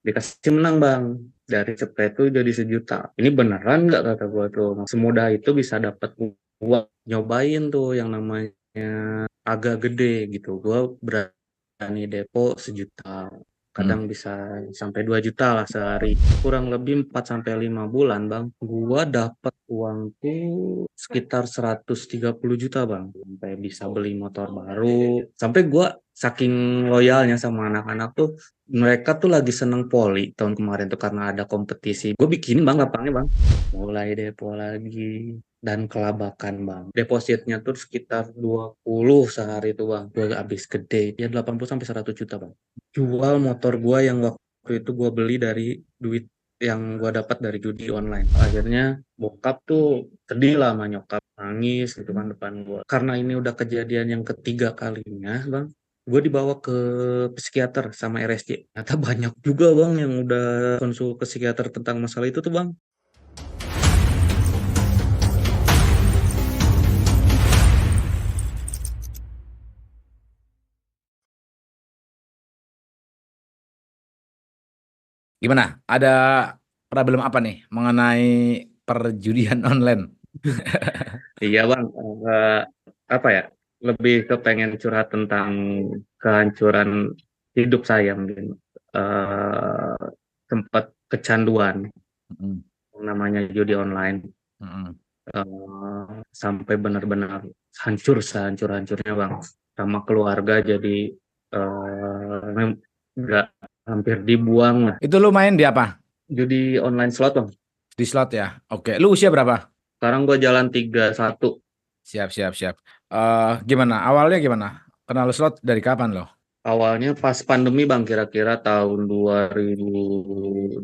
dikasih menang bang, dari cepet tuh jadi 1 juta. Ini beneran nggak kata gua tuh, semudah itu bisa dapat uang. Nyobain tuh yang namanya agak gede gitu, gua berani depo 1 juta, Hmm. kadang bisa sampai 2 juta lah sehari, kurang lebih 4 sampai 5 bulan bang, gua dapat uang tuh sekitar 130 juta bang, sampai bisa beli motor baru, sampai gua saking loyalnya sama anak-anak tuh, mereka tuh lagi seneng poli tahun kemarin tuh karena ada kompetisi, gue bikinin bang lapangnya bang, mulai depo lagi dan kelabakan bang. Depositnya tuh sekitar 20 sehari tuh bang. Gue habis gede. Ya 80 sampai 100 juta bang. Jual motor gue yang waktu itu gue beli dari duit yang gue dapat dari judi online. Akhirnya bokap tuh sedih lah sama nyokap. Nangis gitu kan depan gue. Karena ini udah kejadian yang ketiga kalinya bang. Gue dibawa ke psikiater sama RSJ. Ternyata banyak juga bang yang udah konsul ke psikiater tentang masalah itu tuh bang. Gimana? Ada problem apa nih mengenai perjudian online? Iya bang, apa ya? Lebih ke pengen curhat tentang kehancuran hidup saya mungkin. Eh Sempat kecanduan Mm, yang namanya judi online. mm. Sampai benar-benar hancur sehancur-hancurnya bang. Sama keluarga jadi nggak, hampir dibuang lah. Itu lu main di apa? Judi online slot bang. Di slot ya? Oke. Lu usia berapa? Sekarang gue jalan 31. Siap, siap, siap. Gimana? Awalnya gimana? Kenal slot dari kapan lo? Awalnya pas pandemi bang, kira-kira tahun 2021.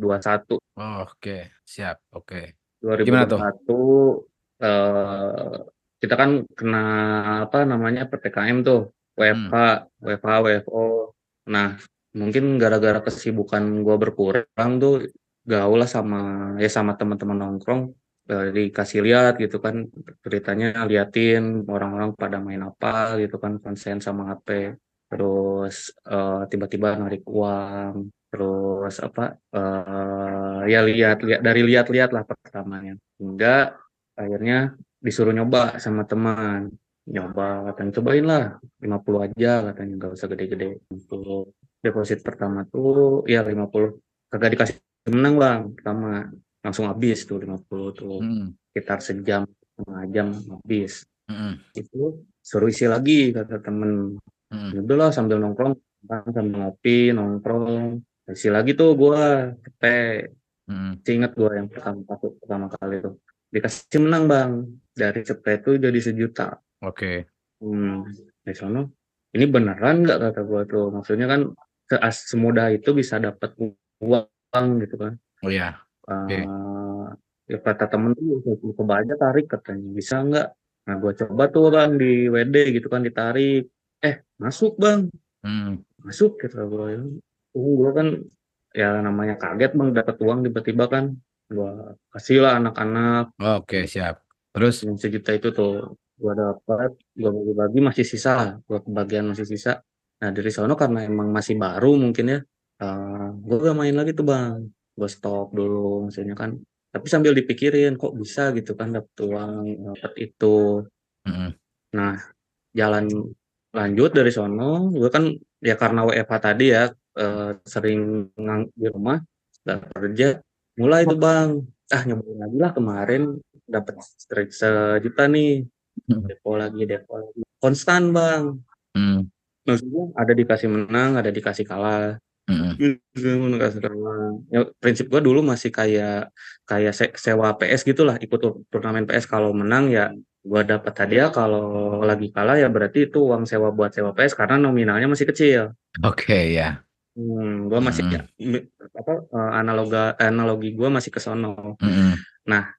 Oke, siap. Oke. Gimana tuh? 2021 eh, kita kan kena apa namanya PPKM tuh, Hmm. WFH, WFH, WFO. Nah, mungkin gara-gara kesibukan gua berkurang tuh, gaul lah sama ya sama teman-teman nongkrong, dikasih lihat gitu kan ceritanya, liatin orang-orang pada main apa gitu kan, konsen sama HP. Terus tiba-tiba narik uang, terus apa, ya lihat-lihat, dari lihat-lihat lah pertamanya, hingga akhirnya disuruh nyoba sama teman. Nyoba, katanya cobain lah 50 aja, katanya nggak usah gede-gede. Untuk deposit pertama tuh ya 50, kagak dikasih menang bang pertama, langsung habis tuh 50 tuh, Hmm. sekitar sejam, setengah jam habis. Hmm. Itu suruh isi lagi kata temen. Hmm. Ya udahlah sambil nongkrong, kan, sambil ngopi nongkrong, isi lagi tuh gua cepet. Hmm. Ingat gua yang pertama kali tuh dikasih menang bang, dari cepet tuh jadi 1 juta. Oke. Dari sono, ini beneran nggak kata gua tuh, maksudnya kan semudah itu bisa dapat uang gitu kan. Oh ya. Oke. Eh Ya kata temen tuh, coba aja tarik katanya, bisa nggak. Nah gua coba tuh bang di WD gitu kan, ditarik, masuk bang, Hmm. masuk gitu gue. Gue kan ya namanya kaget bang, dapat uang tiba-tiba kan, gue kasih lah anak-anak. Oke, siap. Terus? Yang 1 juta itu tuh gue dapat, gue bagi-bagi masih sisa lah, gue kebagian masih sisa. Nah dari sono karena emang masih baru mungkin ya, gue gak main lagi tuh bang, gue stop dulu maksudnya kan. Tapi sambil dipikirin kok bisa gitu kan dapat uang, dapat itu. Hmm. Nah jalan lanjut dari sono, gue kan ya karena WFH tadi ya, sering di rumah nggak kerja, mulai tuh bang, nyobain lagi lah kemarin, dapat 1 juta nih, Hmm. depo lagi konstan bang. Hmm. Maksudnya ada dikasih menang, ada dikasih kalah. Hmm. Dikasih kalah. Ya, prinsip gue dulu masih kayak kayak sewa PS gitulah, ikut turnamen PS, kalau menang ya gue dapat hadiah, kalau lagi kalah ya berarti itu uang sewa buat sewa PS karena nominalnya masih kecil. Oke, ya. Gue masih Hmm. apa, analogi gue masih ke sono. Hmm. Nah,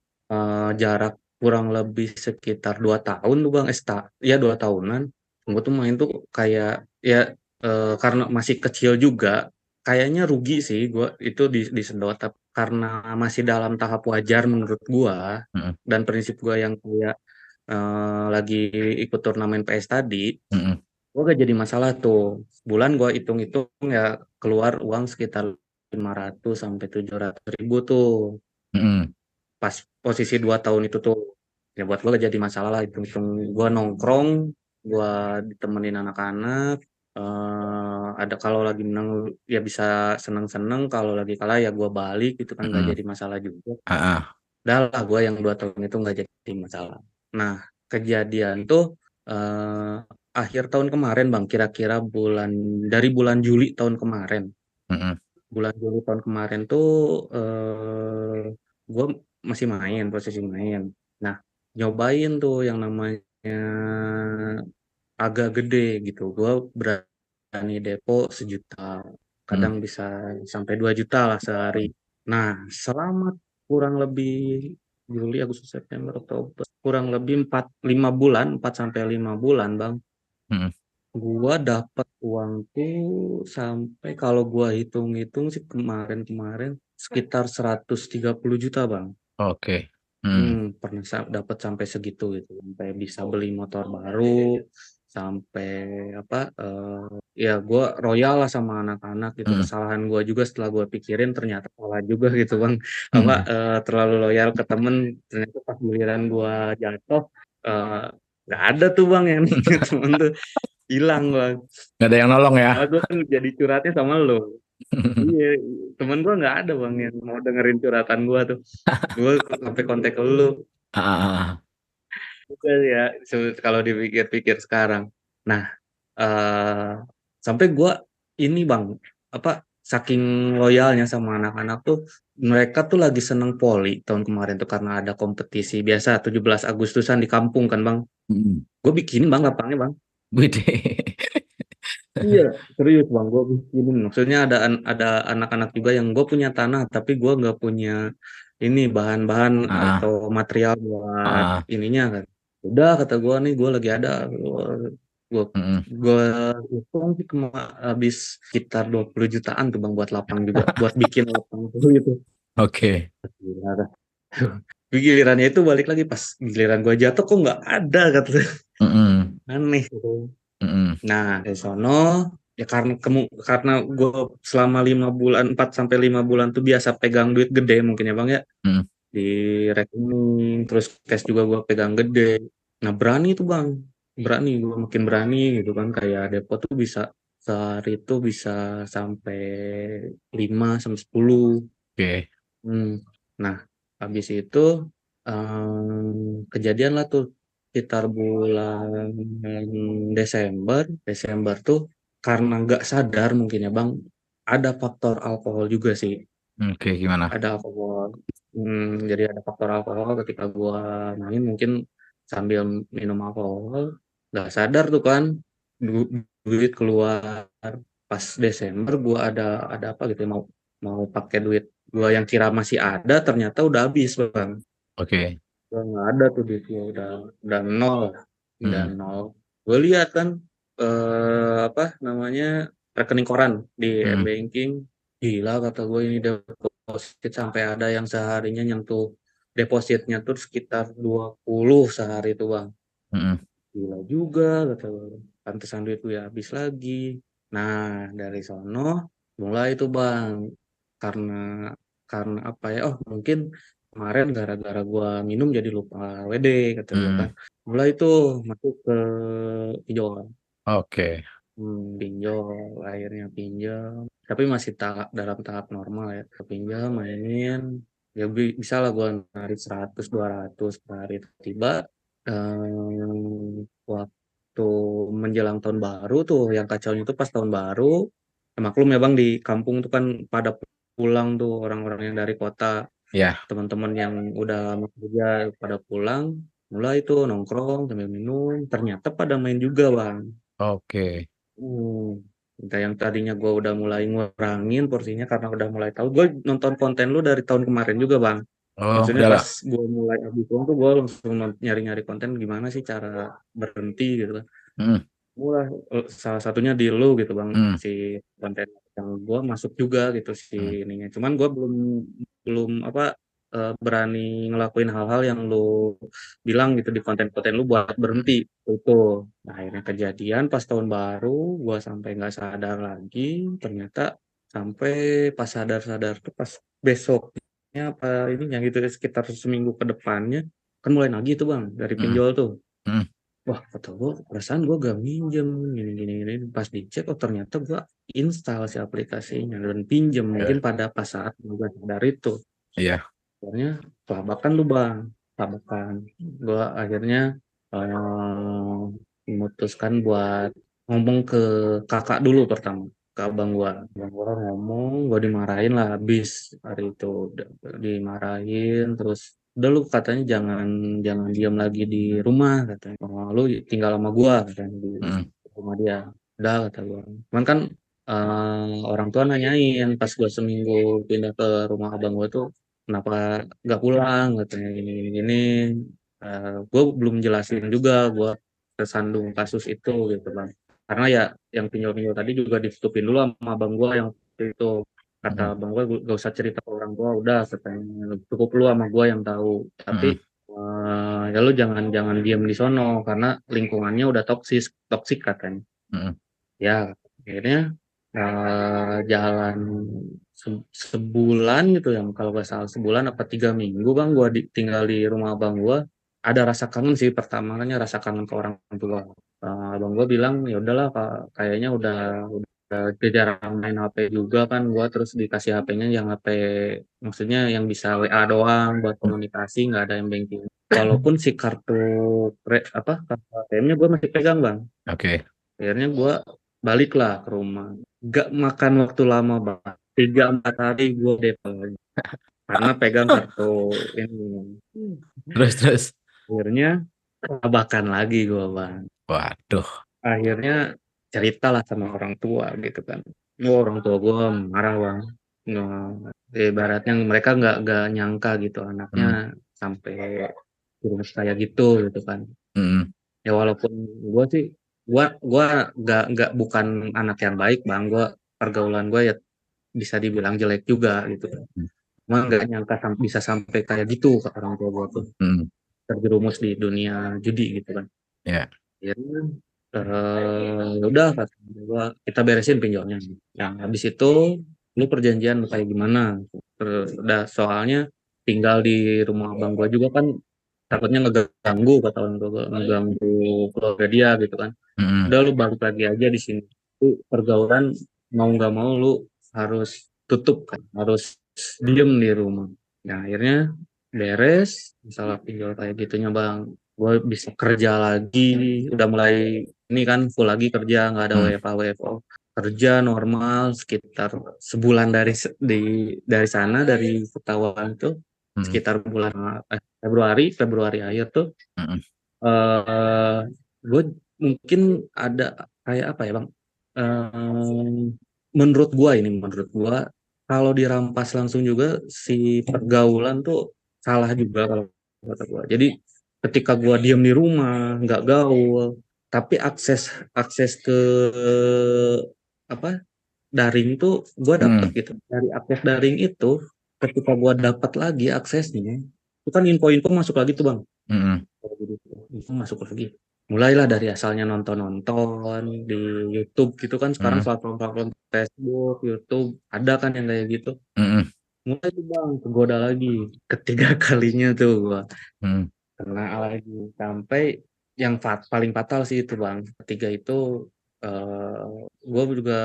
jarak kurang lebih sekitar 2 tahun tuh bang, ya 2 tahunan. Gue tuh main tuh kayak ya, karena masih kecil juga, kayaknya rugi sih gue itu disedot, karena masih dalam tahap wajar menurut gue, Hmm. dan prinsip gue yang kayak lagi ikut turnamen PS tadi, Hmm. gue gak jadi masalah tuh. Bulan gue hitung-hitung ya keluar uang sekitar 500 sampai 700 ribu tuh Mm-mm. pas posisi 2 tahun itu tuh. Ya buat gue gak jadi masalah lah, hitung-hitung gue nongkrong, gue ditemenin anak-anak, ada kalau lagi menang ya bisa seneng-seneng, kalau lagi kalah ya gue balik gitu kan, gak Mm-mm. jadi masalah juga. Ah, ah. Udah lah, gue yang 2 tahun itu nggak jadi masalah. Nah, kejadian tuh eh, akhir tahun kemarin bang, kira-kira dari bulan Juli tahun kemarin. Mm-mm. Bulan Juli tahun kemarin tuh gue masih main, posisi main. Nah, nyobain tuh yang namanya agak gede gitu. Gue berani depo 1 juta. Mm. Kadang bisa sampai 2 juta lah sehari. Nah, selama kurang lebih Juli, Agustus, September, Oktober, kurang lebih 5 bulan, 4 sampai 5 bulan, Bang. Mm. Gua dapat uang tuh sampai kalau gua hitung-hitung sih kemarin-kemarin sekitar 130 juta, Bang. Oke. Mm. Pernah dapat sampai segitu gitu, sampai bisa beli motor baru, sampai apa ya gue royal lah sama anak-anak gitu. Mm. Kesalahan gue juga setelah gue pikirin ternyata salah juga gitu bang. Apa Mm. terlalu loyal ke temen, ternyata pas giliran gue jatuh eh, nggak ada tuh bang yang temen tuh hilang bang. Nggak ada yang nolong ya. Malah gue kan jadi curhatnya sama lo. Iya, temen gue nggak ada bang yang mau dengerin curhatan gue tuh. Gue sampai kontak ke lu. Ah, ah, ah. Juga ya kalau dipikir-pikir sekarang. Nah, eh sampai gua ini Bang, apa saking loyalnya sama anak-anak tuh, mereka tuh lagi seneng poli tahun kemarin tuh karena ada kompetisi biasa 17 Agustusan di kampung kan Bang. Mm. Gue bikinin Bang lapangnya Bang. Wih. Iya, serius Bang, gue bikinin. Maksudnya ada anak-anak juga yang gue punya tanah tapi gue nggak punya ini bahan-bahan atau Ah, material buat ah, ah. ininya kan. Udah kata gue nih gue lagi ada, gue Mm-mm. gue hitung sih habis sekitar 20 jutaan tuh bang buat lapang juga, buat bikin lapang tuh gitu. Oke. Gila, dah. Gilirannya itu balik lagi pas giliran gue jatuh kok nggak ada kata. Mm-mm. Aneh gitu. Mm-mm. Nah, dari sono ya karena gue selama 5 bulan 4 sampai 5 bulan tuh biasa pegang duit gede mungkin ya Bang ya, Mm. di rekening terus cash juga gue pegang gede. Nah, berani tuh Bang. Berani gue makin berani gitu kan, kayak depo tuh bisa sehari itu bisa sampai 5 sampai 10. Oke. Hmm. Nah, habis itu kejadian lah tuh sekitar bulan Desember tuh karena nggak sadar mungkin ya Bang, ada faktor alkohol juga sih. Oke, gimana? Ada alkohol. Jadi ada faktor alkohol ketika gua main mungkin sambil minum alkohol, nggak sadar tuh kan duit keluar. Pas Desember gua ada apa gitu ya, mau mau pakai duit gua yang kira masih ada ternyata udah habis bang. Oke. Udah nggak ada tuh duitnya, udah nol, udah Mm. nol. Gue lihat kan apa namanya rekening koran di Mm. m-banking, gila kata gue ini deposit sampai ada yang seharinya nyentuh depositnya tuh sekitar 20 sehari itu bang. Mm. Gila juga kata gue. Pantesan duit gue habis lagi. Nah, dari sono mulai itu bang. Karena karena apa ya? Oh, mungkin kemarin gara-gara gua minum jadi lupa WD kata gua kan. Mm. Mulai itu masuk ke pinjol. Oke. Pinjol, akhirnya pinjol. Tapi masih dalam tahap normal ya. Pinjol, mainin. Ya bisa lah gua narik 100 200 per hari. Tiba waktu menjelang tahun baru tuh, yang kacaunya tuh pas tahun baru. Maklum ya Bang, di kampung tuh kan pada pulang tuh orang-orang yang dari kota, Ya. teman-teman yang udah lama kerja pada pulang, mulai tuh nongkrong sambil minum, ternyata pada main juga Bang. Oke. Entah yang tadinya gue udah mulai ngurangin porsinya karena udah mulai tahu. Gue nonton konten lu dari tahun kemarin juga Bang. Oh, Maksudnya udah pas lah. gue mulai habis uang tuh gue langsung nyari-nyari konten gimana sih cara berhenti gitu kan. Mm. Mulai salah satunya di lu gitu Bang, Mm. si konten yang gue masuk juga gitu si Mm. ininya. Cuman gue belum belum apa berani ngelakuin hal-hal yang lu bilang gitu di konten-konten lu buat berhenti itu. Nah, akhirnya kejadian pas tahun baru gue sampai nggak sadar lagi ternyata sampai pas sadar-sadar tuh pas besoknya apa ininya gitu ya, sekitar seminggu ke depannya kan mulai nagih tuh bang dari Mm, pinjol tuh. mm, Wah, kata gue, perasaan gue gak minjem, gini. Pas dicek, oh ternyata gue install si aplikasinya dan pinjem. Mungkin ya, pada pas saat gue sadar itu. iya. Akhirnya, kelabakan lu bang, kelabakan. Gue akhirnya memutuskan buat ngomong ke kakak dulu pertama. Ke abang gue. Abang gue ngomong, gue dimarahin lah habis hari itu. Dimarahin, terus udah lu katanya jangan jangan diam lagi di rumah katanya. Oh, lu tinggal sama gua katanya di Mm, rumah dia. Udah kata gua. Cuman kan orang tua nanyain pas gua seminggu pindah ke rumah abang gua tuh kenapa gak pulang katanya gini. Gua belum jelasin juga gua tersandung kasus itu gitu bang. Karena ya yang pinjol-pinjol tadi juga ditutupin dulu sama abang gua yang waktu itu kata mm, abang gue gak usah cerita ke orang tua udah katanya cukup lu sama gue yang tahu tapi mm, ya lu jangan jangan diem di sono karena lingkungannya udah toksik katanya mm, ya akhirnya jalan sebulan gitu ya kalau gak salah sebulan apa 3 minggu bang gue tinggal di rumah abang gue ada rasa kangen sih pertamanya rasa kangen ke orang tua. Abang gue bilang ya udahlah kayaknya udah jarang main HP juga kan gua terus dikasih HP-nya yang HP maksudnya yang bisa WA doang buat mm. komunikasi nggak ada yang banking walaupun si kartu ATM-nya gue masih pegang bang Oke. akhirnya gua balik lah ke rumah gak makan waktu lama bang 3-4 hari gue DP lagi karena pegang kartu ini Terus. akhirnya kelabakan lagi gua bang Waduh. akhirnya ceritalah sama orang tua gitu kan. Oh, orang tua gue marah bang. Ibaratnya mereka nggak nyangka gitu anaknya Mm, sampai virus kayak gitu gitu kan. mm, Ya walaupun gue sih gue nggak bukan anak yang baik bang. Gue pergaulan gue ya bisa dibilang jelek juga gitu. mm, Cuma nggak nyangka bisa sampai kayak gitu ke orang tua gue tuh mm. terjerumus di dunia judi gitu kan. Ya. Akhirnya ya udah kata gua kita beresin pinjolnya yang habis itu lu perjanjian kayak gimana terus udah soalnya tinggal di rumah abang gua juga kan takutnya ngeganggu kata orang tua gua ngeganggu keluarga dia gitu kan Mm, udah lu balik lagi aja di sini lu pergaulan mau nggak mau lu harus tutup kan harus diem di rumah nah akhirnya beres masalah pinjol kayak gitunya bang gue bisa kerja lagi udah mulai ini kan full lagi kerja nggak ada mm, WFA WFO kerja normal sekitar sebulan dari sana dari ketahuan tuh mm, sekitar bulan Februari akhir tuh mm, eh gue mungkin ada kayak apa ya bang eh menurut gua kalau dirampas langsung juga si pergaulan tuh salah juga kalau kata gua jadi ketika gua diam di rumah nggak gaul tapi akses akses ke apa daring tuh gua dapet mm, gitu dari akses daring itu ketika gua dapat lagi aksesnya itu kan info-info masuk lagi tuh bang mm, itu masuk lagi mulailah dari asalnya nonton-nonton di YouTube gitu kan sekarang mm, platform-platform Facebook YouTube ada kan yang kayak gitu mm, mulai tuh bang kegoda lagi ketiga kalinya tuh gua mm. kena lagi sampai yang paling fatal sih itu bang ketiga itu eh gua juga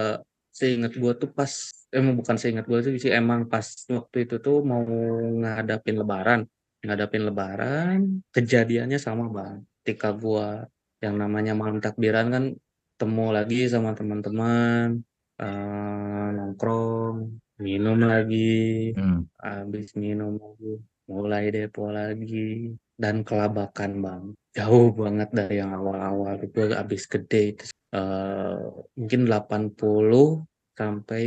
seingat gua tuh pas emang bukan seingat gua sih emang pas waktu itu tuh mau ngadapin lebaran kejadiannya sama bang ketika gua yang namanya malam takbiran kan temu lagi sama teman-teman nongkrong minum lagi Hmm. habis minum lagi mulai depo lagi dan kelabakan bang jauh banget dari yang awal-awal itu habis gede itu eh, mungkin 80 sampai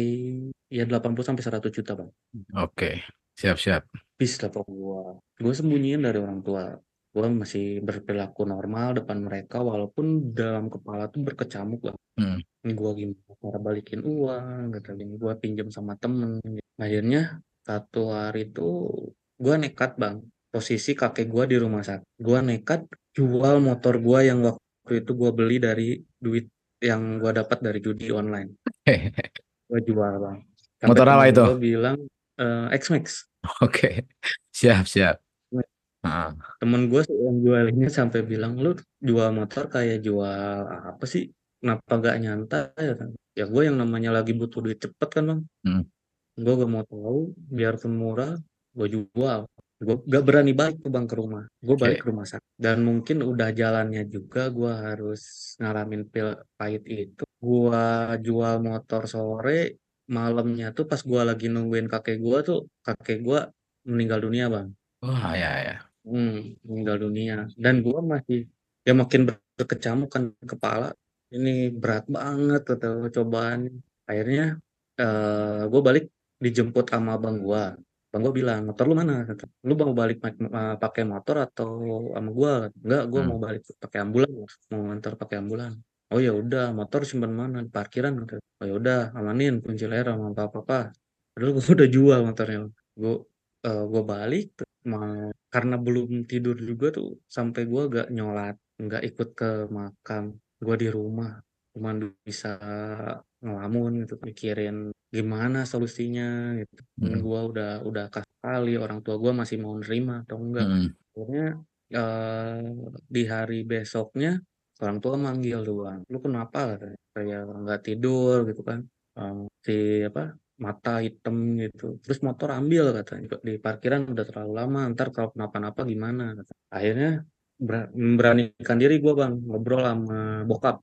100 juta bang Oke, siap-siap. habis lah pokoknya gue sembunyiin dari orang tua gue masih berperilaku normal depan mereka walaupun dalam kepala tuh berkecamuk lah Hmm. ini gue gimana cara balikin uang kata gini gue pinjam sama temen akhirnya satu hari itu gue nekat bang posisi kakek gue di rumah sakit gue nekat jual motor gue yang waktu itu gue beli dari duit yang gue dapat dari judi online gue jual bang Sampai Motor apa temen itu? gue bilang X-Max. Oke, siap siap. Heeh. Temen gue sih yang jualinnya sampai bilang, lu jual motor kayak jual apa sih? Kenapa gak nyantai ya kan? Ya gue yang namanya lagi butuh duit cepet kan bang. Hmm. Gue gak mau tahu, biarpun murah, gue jual. Gue gak berani balik ke bang ke rumah. Gue balik Oke. ke rumah sakit. Dan mungkin udah jalannya juga, gue harus ngalamin pil pahit itu. Gue jual motor sore, malamnya tuh pas gue lagi nungguin kakek gue meninggal dunia bang. Wah, ya ya. Meninggal dunia. Dan gue masih, ya makin berkecamuk kan kepala. Ini berat banget kata cobaan. Akhirnya gue balik dijemput sama abang gue. Abang gue bilang, motor lu mana? Kata, lu mau balik pakai motor atau sama gue? Enggak, gue Hmm. mau balik pakai ambulan. Mau ngantar pakai ambulan. Oh ya udah, motor simpan mana? Di parkiran. Kata. Oh ya udah, amanin kunci leher sama apa-apa. Padahal gue udah jual motornya. Gue balik karena belum tidur juga tuh sampai gue gak nyolat, nggak ikut ke makam. Gue di rumah cuman bisa ngelamun gitu, mikirin gimana solusinya gitu. Dan Hmm. gue udah kasih kali orang tua gue masih mau nerima atau enggak. Hmm. Akhirnya eh, di hari besoknya orang tua manggil tuh bang, lu kenapa katanya, kayak nggak tidur gitu kan. Si apa, mata hitam gitu, terus motor ambil katanya di parkiran udah terlalu lama, ntar kalau kenapa-napa gimana kata. Akhirnya memberanikan diri gue bang ngobrol sama bokap.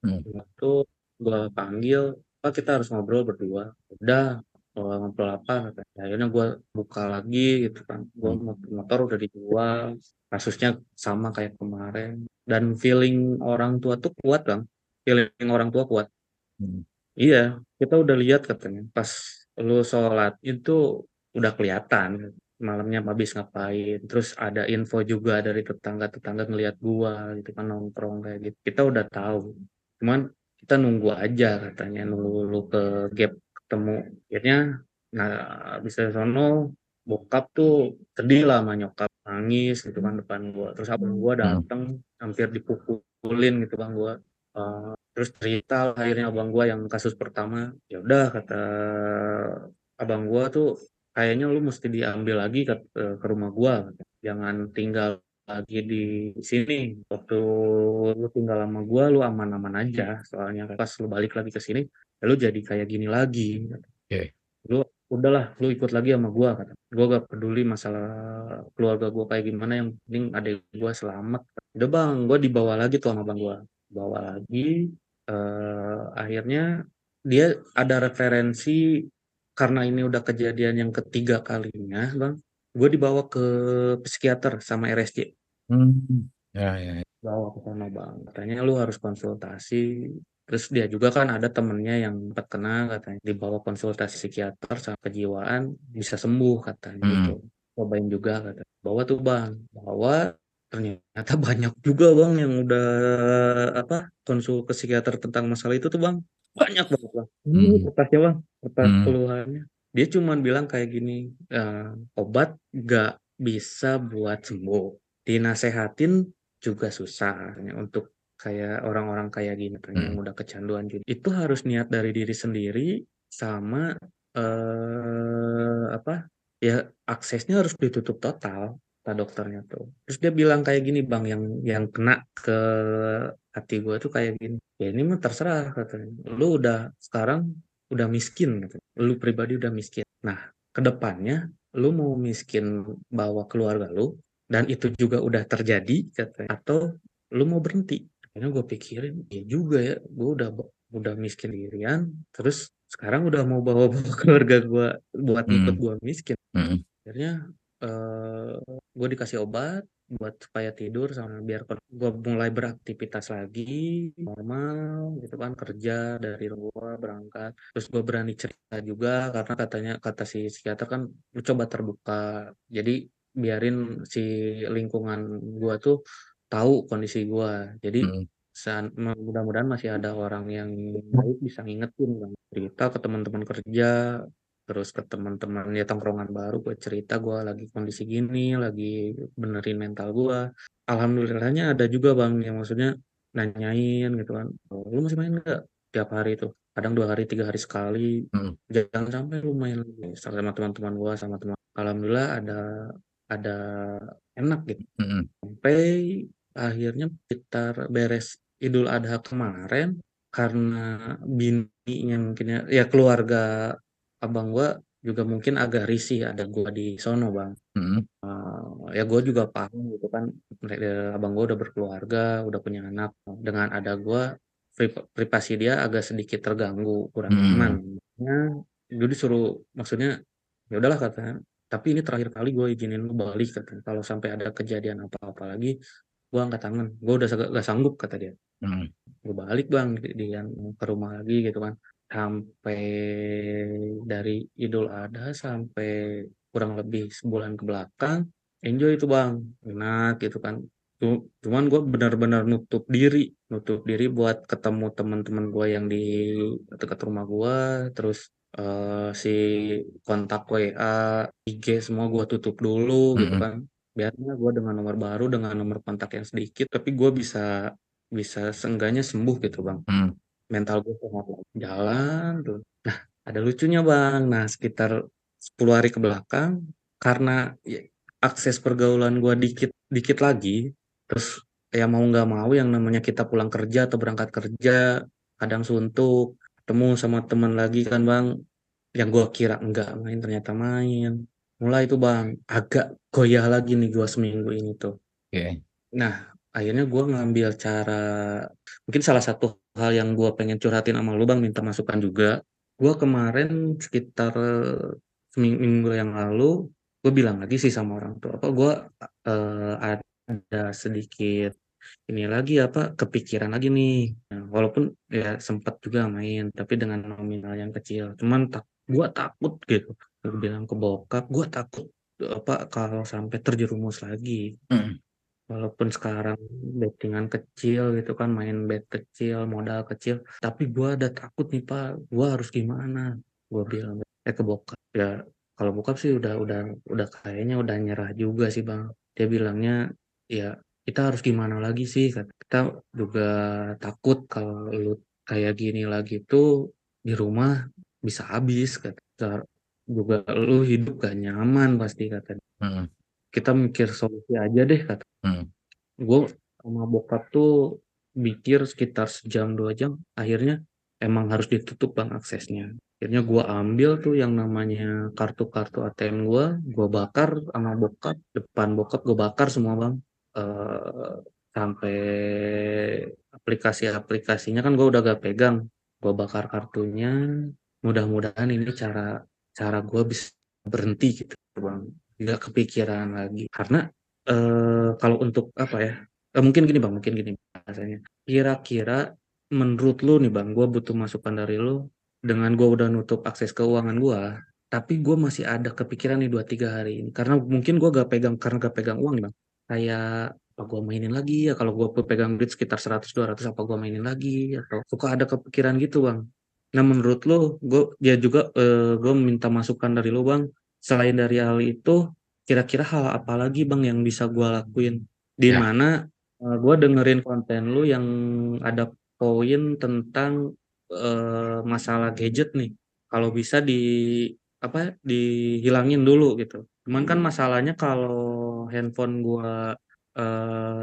Hmm. Itu gue panggil, Pak kita harus ngobrol berdua. Udah, ngobrol apa katanya. Akhirnya gue buka lagi gitu kan, gue Hmm. motor udah dijual, kasusnya sama kayak kemarin. Dan feeling orang tua tuh kuat bang, feeling orang tua kuat. Hmm. Iya, kita udah lihat katanya. Pas lu sholat itu udah kelihatan malamnya habis ngapain. Terus ada info juga dari tetangga-tetangga ngelihat gua gitu kan nongkrong kayak gitu. Kita udah tahu. Cuman kita nunggu aja katanya, nunggu lu ke gap ketemu. Akhirnya, nah bisa sono bokap tuh sedih lah sama nyokap, nangis gitu kan depan gua. Terus abang gua Hmm. dateng hampir dipukulin gitu bang gua. Terus cerita lah akhirnya abang gua yang kasus pertama. Ya udah kata abang gua tuh, kayaknya lu mesti diambil lagi ke rumah gua, kata. Jangan tinggal lagi di sini. Waktu lu tinggal sama gua lu aman-aman aja, soalnya pas lu balik lagi ke sini ya lu jadi kayak gini lagi. Oke. Lu udahlah lu ikut lagi sama gua kata. Gua gak peduli masalah keluarga gua kayak gimana, yang penting adik gua selamat. Udah bang, gua dibawa lagi tuh sama bang gua, bawa lagi. Akhirnya dia ada referensi, karena ini udah kejadian yang ketiga kalinya bang, gue dibawa ke psikiater sama RSJ. Hmm. Ya ya. Ya. Bawa ke sana bang, katanya lu harus konsultasi. Terus dia juga kan ada temennya yang sempat kena, katanya dibawa konsultasi psikiater sama kejiwaan bisa sembuh katanya gitu. Hmm. Cobain juga katanya. Bawa tuh bang, bawa, ternyata banyak juga bang yang udah apa, konsul ke psikiater tentang masalah itu tuh bang, banyak banget bang. Ini Hmm. kertasnya bang, kertas Hmm. keluhannya. Dia cuman bilang kayak gini, eh, obat gak bisa buat sembuh, dinasehatin juga susah ya, untuk kayak orang-orang kayak gini yang Hmm. udah kecanduan judi. Itu harus niat dari diri sendiri, sama apa ya, aksesnya harus ditutup total, kata dokternya tuh. Terus dia bilang kayak gini bang, yang kena ke hati gue tuh kayak gini. Ya ini mah terserah katanya. Lu udah sekarang udah miskin gitu. Lu pribadi udah miskin. Nah, kedepannya lu mau miskin bawa keluarga lu, dan itu juga udah terjadi katanya, atau lu mau berhenti. Karena gue pikirin ya juga ya, gue udah miskin dirian, terus sekarang udah mau bawa-bawa keluarga gue buat ikut Hmm. gue miskin. Hmm. Akhirnya gue dikasih obat buat supaya tidur, sama biar gue mulai beraktivitas lagi normal gitu kan, kerja dari gue berangkat. Terus gue berani cerita juga karena katanya, kata si psikiater kan, lu coba terbuka, jadi biarin si lingkungan gue tuh tahu kondisi gue. Jadi Hmm. mudah-mudahan masih ada orang yang baik bisa ngingetin bang. Cerita ke teman-teman kerja, terus ke teman-teman ya tongkrongan baru, gue cerita gue lagi kondisi gini, lagi benerin mental gue. Alhamdulillahnya ada juga bang yang maksudnya nanyain gitu kan, "Oh, lu masih main nggak tiap hari itu?" kadang 2 hari 3 hari sekali, Mhm, jangan sampai lu main lagi sama teman-teman gua, sama teman alhamdulillah ada enak gitu, mhm, sampai akhirnya sekitar beres Idul Adha kemarin, karena bininya mungkin ya keluarga abang gua juga mungkin agak risih ada gua di sono, Bang. mhm, Ya gue juga paham gitu kan, abang gue udah berkeluarga, udah punya anak. Dengan ada gue, privasi dia agak sedikit terganggu, kurang nyaman. mhm, Makanya gue disuruh, maksudnya ya udahlah katanya. Tapi ini terakhir kali gue izinin lu balik katanya. Kalau sampai ada kejadian apa-apa lagi, gue angkat tangan. Gue udah gak sanggup kata dia. mhm, Gue balik bang, ke rumah lagi gitu kan. Sampai dari Idul Adha sampai kurang lebih sebulan ke belakang, enjoy itu bang, enak gitu kan. Cuman gue benar-benar nutup diri buat ketemu teman-teman gue yang di dekat rumah gue, terus si kontak WA, IG semua gue tutup dulu gitu mhm, kan. Biarnya gue dengan nomor baru, dengan nomor kontak yang sedikit, tapi gue bisa bisa seenggaknya sembuh gitu bang. mhm, Mental gue sehat lagi. Jalan tuh. Nah, ada lucunya bang. Nah, sekitar 10 hari ke belakang, karena ya, akses pergaulan gue dikit dikit lagi, terus ya mau nggak mau yang namanya kita pulang kerja atau berangkat kerja, kadang suntuk, ketemu sama teman lagi kan bang, yang gue kira enggak main ternyata main. Mulai itu bang, agak goyah lagi nih gue seminggu ini tuh. oke, Nah, akhirnya gue ngambil cara, mungkin salah satu hal yang gue pengen curhatin sama lu bang, minta masukan juga. Gue kemarin sekitar seminggu yang lalu, gue bilang lagi sih sama orang tua, apa gue ada sedikit ini lagi apa kepikiran lagi nih. Nah, walaupun ya sempat juga main, tapi dengan nominal yang kecil. Cuman gue takut gitu. Gue bilang ke bokap, gue takut apa kalau sampai terjerumus lagi. mhm, Walaupun sekarang bettingan kecil gitu kan, main bet kecil, modal kecil, tapi gua ada takut nih Pak, gua harus gimana? Gua bilang ke bokap. Ya kalau bokap sih udah kayaknya udah nyerah juga sih Bang. Dia bilangnya ya kita harus gimana lagi sih? Kata, kita juga takut kalau lu kayak gini lagi tuh di rumah bisa habis kata. Juga lu hidup gak nyaman pasti kata. mhm, Kita mikir solusi aja deh kata. mhm, Gue sama bokap tuh mikir sekitar sejam 2 jam, akhirnya emang harus ditutup bang aksesnya. Akhirnya gue ambil tuh yang namanya kartu-kartu ATM gue bakar sama bokap, depan bokap gue bakar semua bang. Eh, Sampai aplikasi-aplikasinya kan gue udah gak pegang, gue bakar kartunya. Mudah-mudahan ini cara cara gue bisa berhenti gitu bang, nggak kepikiran lagi. Karena kalau untuk apa ya, mungkin gini bahasanya. Kira-kira menurut lu nih bang, gue butuh masukan dari lu. Dengan gue udah nutup akses keuangan gue, tapi gue masih ada kepikiran nih 2 3 hari ini. Karena mungkin gue gak pegang, karena gak pegang uang nih bang. Kayak apa gue mainin lagi ya, kalau gue pegang duit sekitar 100 200, apa gue mainin lagi, atau suka ada kepikiran gitu bang. Nah menurut lu, dia juga gue minta masukan dari lu bang. Selain dari hal itu, kira-kira hal apa lagi bang yang bisa gue lakuin? Di ya, mana gue dengerin konten lu yang ada poin tentang masalah gadget nih. Kalau bisa apa dihilangin dulu gitu. Cuman kan masalahnya kalau handphone gue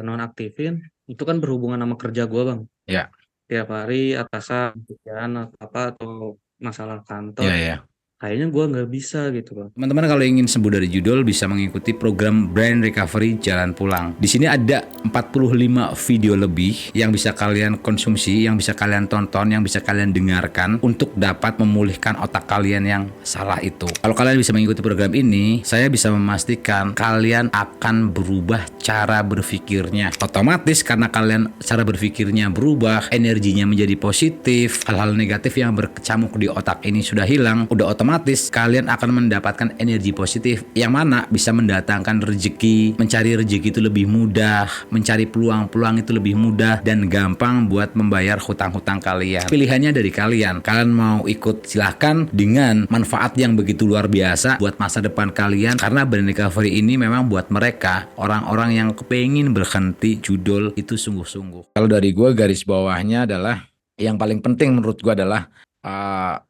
nonaktifin, itu kan berhubungan sama kerja gue bang. ya, Tiap hari atasan, kerjaan atau apa atau masalah kantor, ya, ya. kayaknya gue nggak bisa gitu bang. Teman-teman kalau ingin sembuh dari judul bisa mengikuti program Brain Recovery Jalan Pulang. Di sini ada 45 video lebih yang bisa kalian konsumsi, yang bisa kalian tonton, yang bisa kalian dengarkan untuk dapat memulihkan otak kalian yang salah itu. Kalau kalian bisa mengikuti program ini, saya bisa memastikan kalian akan berubah cara berpikirnya. Otomatis karena kalian cara berpikirnya berubah, energinya menjadi positif, hal-hal negatif yang berkecamuk di otak ini sudah hilang, udah otomatis kalian akan mendapatkan energi positif yang mana bisa mendatangkan rezeki, mencari rezeki itu lebih mudah, mencari peluang-peluang itu lebih mudah dan gampang buat membayar hutang-hutang kalian. Pilihannya dari kalian. Kalian mau ikut silahkan dengan manfaat yang begitu luar biasa buat masa depan kalian karena Brain Recovery ini memang buat mereka orang-orang yang kepengin berhenti judul itu sungguh-sungguh. Kalau dari gue garis bawahnya adalah yang paling penting menurut gue adalah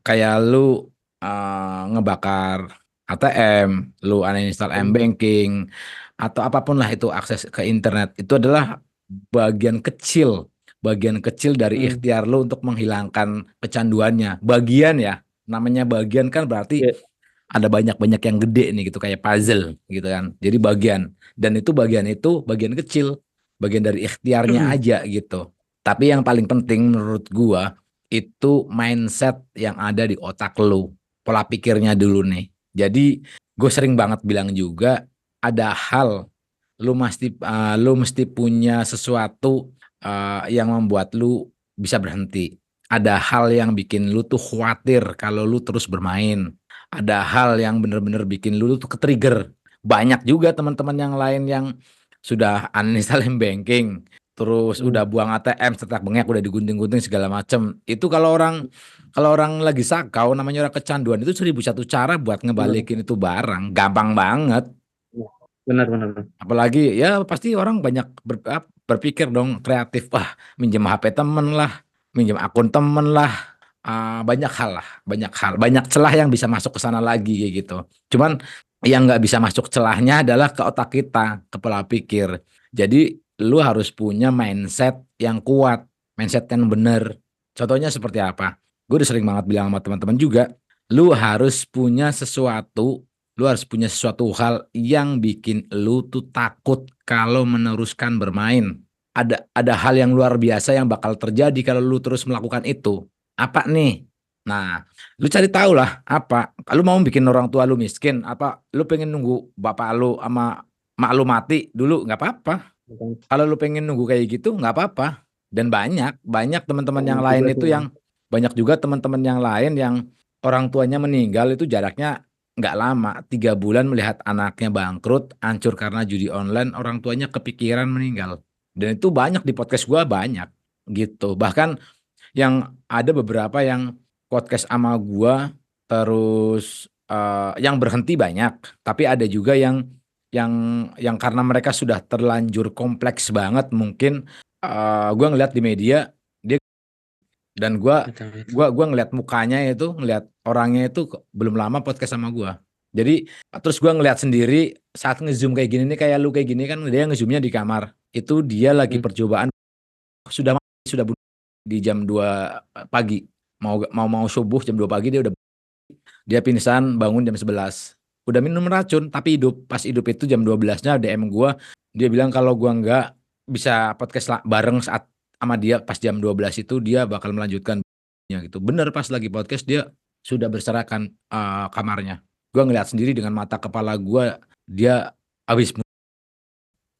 kayak lu ngebakar ATM, lu uninstall Hmm. M-Banking, atau apapun lah itu akses ke internet, itu adalah bagian kecil dari Hmm. ikhtiar lu untuk menghilangkan kecanduannya. Bagian ya, namanya bagian kan berarti Ya. ada banyak-banyak yang gede nih gitu kayak puzzle gitu kan. Jadi bagian itu bagian kecil, bagian dari ikhtiarnya aja gitu. Tapi yang paling penting menurut gua itu mindset yang ada di otak lu, pola pikirnya dulu nih. Jadi gue sering banget bilang juga ada hal lu mesti punya sesuatu yang membuat lu bisa berhenti. Ada hal yang bikin lu tuh khawatir kalau lu terus bermain. Ada hal yang bener-bener bikin lu tuh ke-trigger. Banyak juga teman-teman yang lain yang sudah uninstall banking, terus Hmm. udah buang ATM setelah bengek, udah digunting-gunting segala macem. Itu kalau orang lagi sakau, namanya orang kecanduan, itu 1001 cara buat Benar. ngebalikin itu barang. Gampang banget. Ya. Benar, benar, benar. Apalagi ya pasti orang banyak berpikir dong kreatif, wah minjem HP temen lah, minjem akun temen lah, banyak celah yang bisa masuk ke sana lagi kayak gitu. Cuman yang nggak bisa masuk celahnya adalah ke otak kita, ke pola pikir. Jadi lu harus punya mindset yang kuat, mindset yang bener. Contohnya seperti apa? Gue udah sering banget bilang sama teman-teman juga, lu harus punya sesuatu Lu harus punya sesuatu hal yang bikin lu tuh takut kalau meneruskan bermain. Ada hal yang luar biasa yang bakal terjadi kalau lu terus melakukan itu. Apa nih? Nah, lu cari tahu lah apa. Lu mau bikin orang tua lu miskin? Apa lu pengen nunggu bapak lu sama mak lu mati dulu? Nggak apa-apa. Kalau lu pengen nunggu kayak gitu nggak apa-apa. Dan banyak teman-teman yang Banyak lain juga itu tuh, Bang. yang banyak juga teman-teman yang lain yang orang tuanya meninggal itu jaraknya nggak lama, 3 bulan melihat anaknya bangkrut, hancur karena judi online, orang tuanya kepikiran meninggal. Dan itu banyak di podcast gua banyak gitu. Bahkan yang ada beberapa yang podcast sama gua terus yang berhenti banyak, tapi ada juga yang yang karena mereka sudah terlanjur kompleks banget mungkin gua ngeliat di media dia dan gua Betul, betul. gua gua ngeliat mukanya itu, ngeliat orangnya itu belum lama podcast sama gua. Jadi terus gua ngeliat sendiri saat ngezoom kayak gini nih kayak lu kayak gini kan dia ngezoomnya di kamar. Itu dia lagi Hmm. percobaan sudah bunuh di jam 2 pagi. Mau mau mau subuh jam 2 pagi dia pingsan bangun jam 11. Udah minum racun tapi hidup. Pas hidup itu jam 12-nya DM gua, dia bilang kalau gua nggak bisa podcast bareng saat sama dia pas jam 12 itu dia bakal melanjutkan gitu. Bener pas lagi podcast dia sudah berserakan kamarnya. Gua ngeliat sendiri dengan mata kepala gua dia habis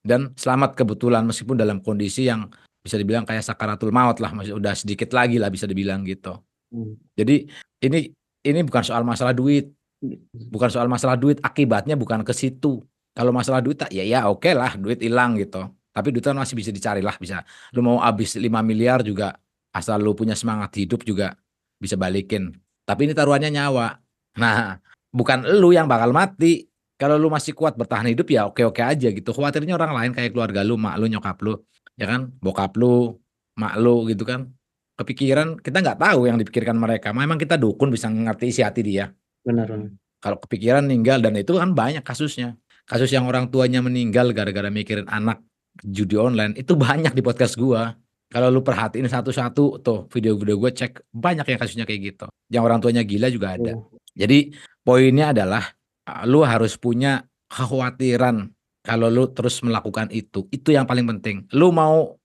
dan selamat kebetulan meskipun dalam kondisi yang bisa dibilang kayak sakaratul maut lah, masih udah sedikit lagi lah bisa dibilang gitu. Hmm. Jadi ini ini bukan soal masalah duit. Bukan soal masalah duit, akibatnya bukan ke situ. Kalau masalah duit ya ya oke lah, duit hilang gitu. Tapi duit kan masih bisa dicari lah, bisa. Lu mau habis 5 miliar juga, asal lu punya semangat hidup juga bisa balikin. Tapi ini taruhannya nyawa. Nah, bukan lu yang bakal mati. Kalau lu masih kuat bertahan hidup ya oke-oke aja gitu. Khawatirnya orang lain kayak keluarga lu, mak lu, nyokap lu, ya kan? Bokap lu, mak lu gitu kan. Kepikiran, kita nggak tahu yang dipikirkan mereka. Memang kita dukun bisa ngerti isi hati dia. Benar, Bang. Kalau kepikiran meninggal dan itu kan banyak kasusnya. Kasus yang orang tuanya meninggal gara-gara mikirin anak judi online itu banyak di podcast gua. Kalau lu perhatiin satu-satu tuh video-video gue cek banyak yang kasusnya kayak gitu. Yang orang tuanya gila juga ada. Oh. Jadi poinnya adalah lu harus punya kekhawatiran kalau lu terus melakukan itu. Itu yang paling penting. Lu mau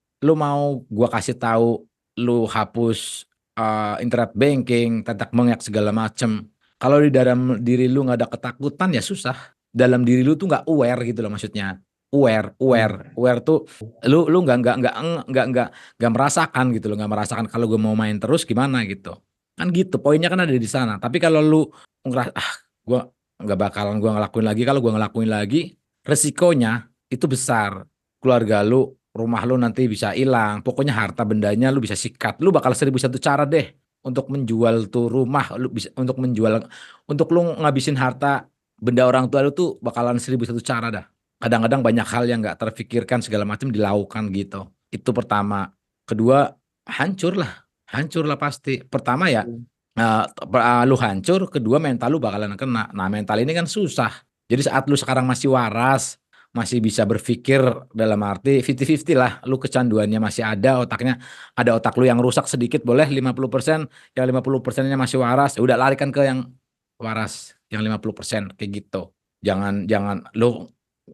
gua kasih tahu lu hapus internet banking, tetek bengek segala macem. Kalau di dalam diri lu nggak ada ketakutan ya susah. Dalam diri lu tuh nggak aware gitu loh maksudnya. Aware, Hmm. aware, aware tuh lu nggak merasakan gitu loh, nggak merasakan kalau gue mau main terus gimana gitu. Kan gitu, poinnya kan ada di sana. Tapi kalau lu ngerasa gue nggak bakalan gue ngelakuin lagi, kalau gue ngelakuin lagi resikonya itu besar. Keluarga lu, rumah lu nanti bisa hilang. Pokoknya harta bendanya lu bisa sikat. Lu bakal 1001 cara deh untuk menjual tuh rumah, lu bisa untuk lu ngabisin harta benda orang tua lu tuh bakalan 1001 cara dah. Kadang-kadang banyak hal yang nggak terfikirkan segala macam dilakukan gitu. Itu pertama. Kedua, hancur lah pasti. Pertama ya, Hmm. Lu hancur, kedua mental lu bakalan kena. Nah, mental ini kan susah. Jadi saat lu sekarang masih waras, masih bisa berpikir dalam arti 50-50 lah, lu kecanduannya masih ada otak lu yang rusak sedikit boleh 50%, yang 50%-nya masih waras, ya udah larikan ke yang waras, yang 50% kayak gitu. Jangan jangan lu